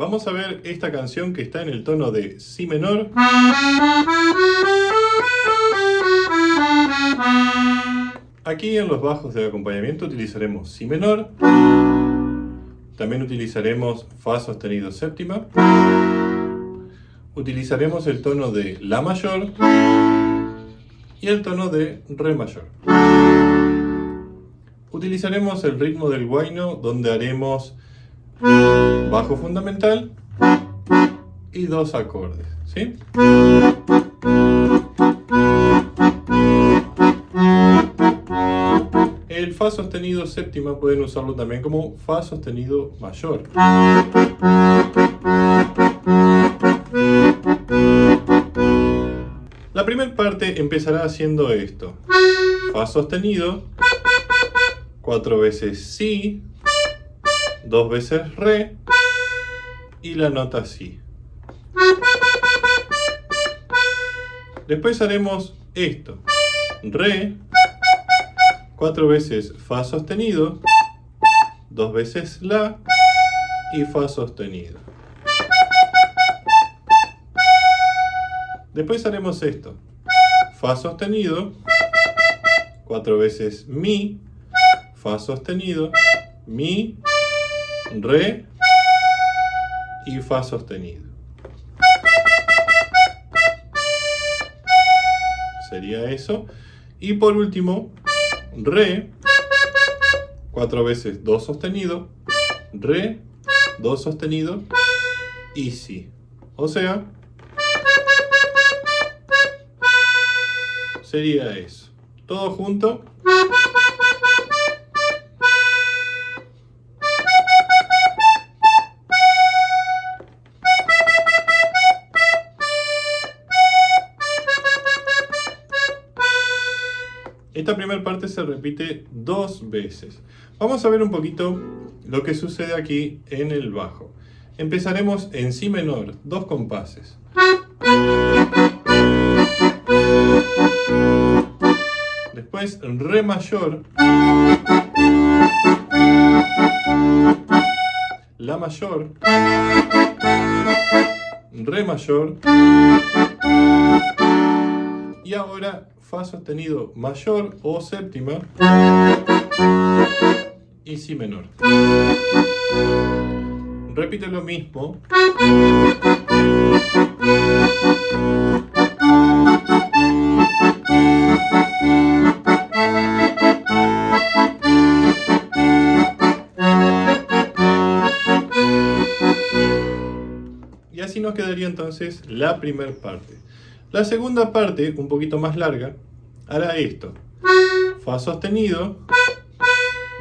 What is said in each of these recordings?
vamos a ver esta canción que está en el tono de Si menor. Aquí en los bajos del acompañamiento utilizaremos Si menor. También utilizaremos Fa sostenido séptima. Utilizaremos el tono de La mayor y el tono de Re mayor. Utilizaremos el ritmo del huayno, donde haremos bajo fundamental y dos acordes, ¿sí? El Fa sostenido séptima pueden usarlo también como Fa sostenido mayor. La primera parte empezará haciendo esto: Fa sostenido, 4 veces Si, 2 veces Re y la nota Si. Después haremos esto: Re, 4 veces Fa sostenido, 2 veces La y Fa sostenido. Después haremos esto: Fa sostenido, 4 veces Mi, Fa sostenido, Mi, Re y Fa sostenido. Sería eso. Y por último, Re, 4 veces Do sostenido, Re, Do sostenido y Si. O sea, sería eso. Todo junto. Esta primera parte se repite 2 veces. Vamos a ver un poquito lo que sucede aquí en el bajo. Empezaremos en Si menor, 2 compases. Después Re mayor, La mayor, Re mayor y ahora Fa sostenido mayor o séptima y Si menor. Repite lo mismo. Y así nos quedaría entonces la primera parte. La segunda parte, un poquito más larga, hará esto: Fa sostenido,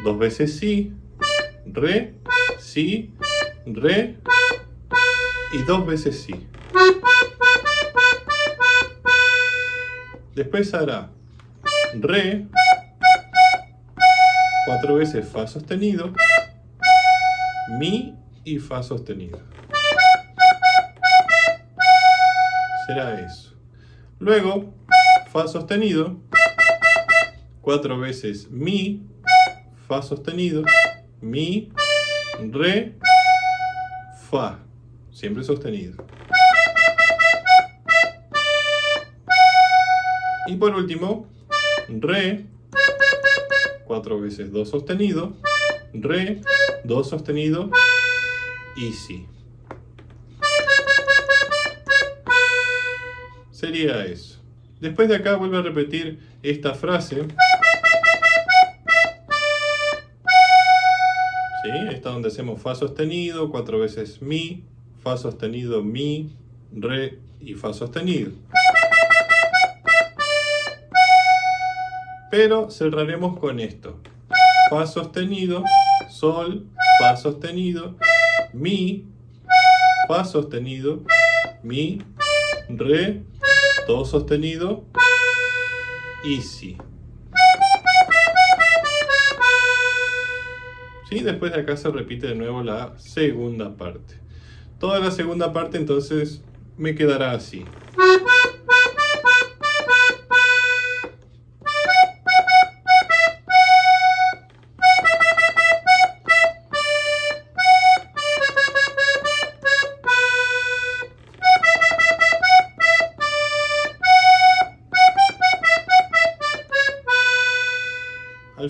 2 veces Si, Re, Si, Re y 2 veces Si. Después hará Re, 4 veces Fa sostenido, Mi y Fa sostenido. Será eso. Luego, Fa sostenido, 4 veces Mi, Fa sostenido, Mi, Re, Fa, siempre sostenido. Y por último, Re, 4 veces Do sostenido, Re, Do sostenido y Si. Sería eso. Después de acá vuelve a repetir esta frase. ¿Sí? Esta donde hacemos Fa sostenido, 4 veces Mi, Fa sostenido, Mi, Re y Fa sostenido. Pero cerraremos con esto: Fa sostenido, Sol, Fa sostenido, Mi, Fa sostenido, Mi, Re, Do sostenido y Si. ¿Sí? Después de acá se repite de nuevo la segunda parte. Toda la segunda parte entonces me quedará así.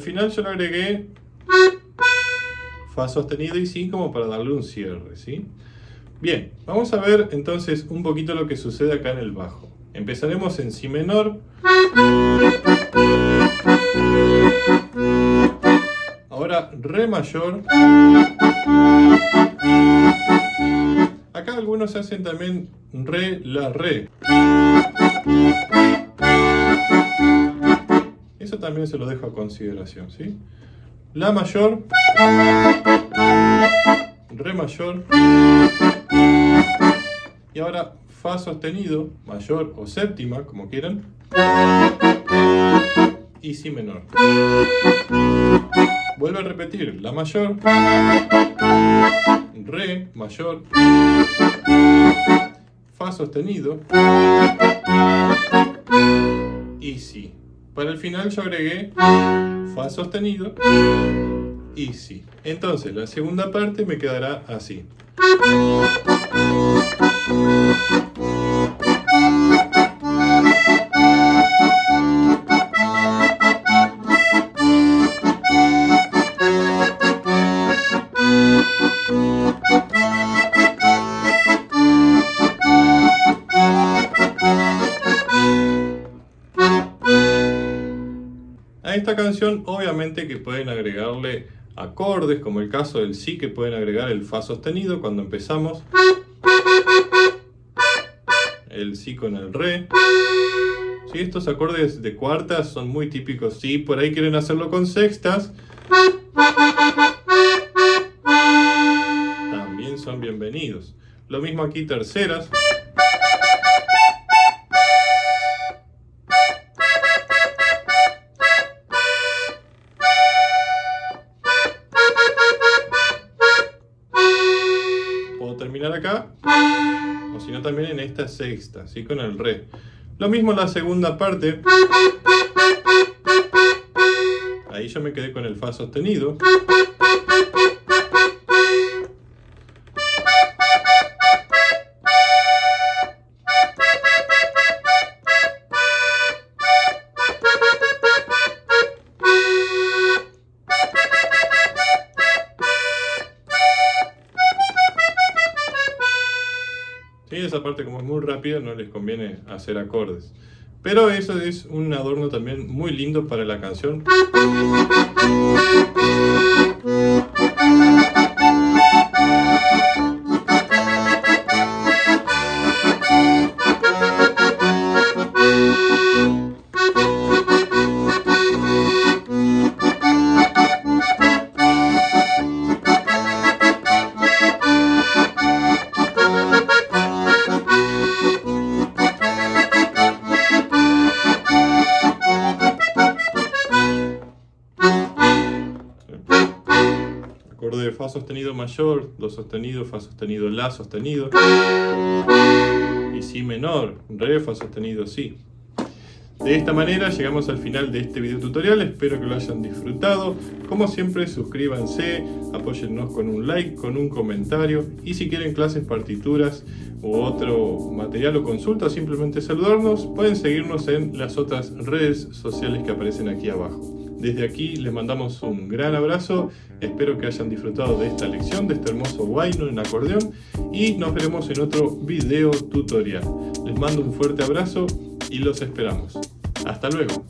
final yo le agregué Fa sostenido y Si como para darle un cierre, ¿sí? Bien, vamos a ver entonces un poquito lo que sucede acá en el bajo. Empezaremos en Si menor. Ahora Re mayor. Acá algunos hacen también Re, La, Re. Eso también se lo dejo a consideración, ¿sí? La mayor. Re mayor. Y ahora Fa sostenido, mayor o séptima, como quieran. Y Si menor. Vuelvo a repetir, La mayor, Re mayor, Fa sostenido y Si. Para el final yo agregué Fa sostenido y Si. Entonces la segunda parte me quedará así. A esta canción obviamente que pueden agregarle acordes, como el caso del Si, que pueden agregar el Fa sostenido cuando empezamos, el Si con el Re. ¿Sí? Estos acordes de cuartas son muy típicos. Si por ahí quieren hacerlo con sextas, también son bienvenidos. Lo mismo aquí terceras. Puedo terminar acá, o si no también en esta sexta, ¿sí? Con el Re. Lo mismo la segunda parte. Ahí yo me quedé con el Fa sostenido. ¿Sí? Esa parte, como es muy rápida, no les conviene hacer acordes. Pero eso es un adorno también muy lindo para la canción. Acorde de Fa sostenido mayor, Do sostenido, Fa sostenido, La sostenido y Si menor, Re, Fa sostenido, Si. De esta manera llegamos al final de este video tutorial, espero que lo hayan disfrutado. Como siempre, suscríbanse, apóyennos con un like, con un comentario, y si quieren clases, partituras u otro material o consulta, simplemente saludarnos, pueden seguirnos en las otras redes sociales que aparecen aquí abajo. Desde aquí les mandamos un gran abrazo, espero que hayan disfrutado de esta lección, de este hermoso huayno en acordeón, y nos veremos en otro video tutorial. Les mando un fuerte abrazo y los esperamos. ¡Hasta luego!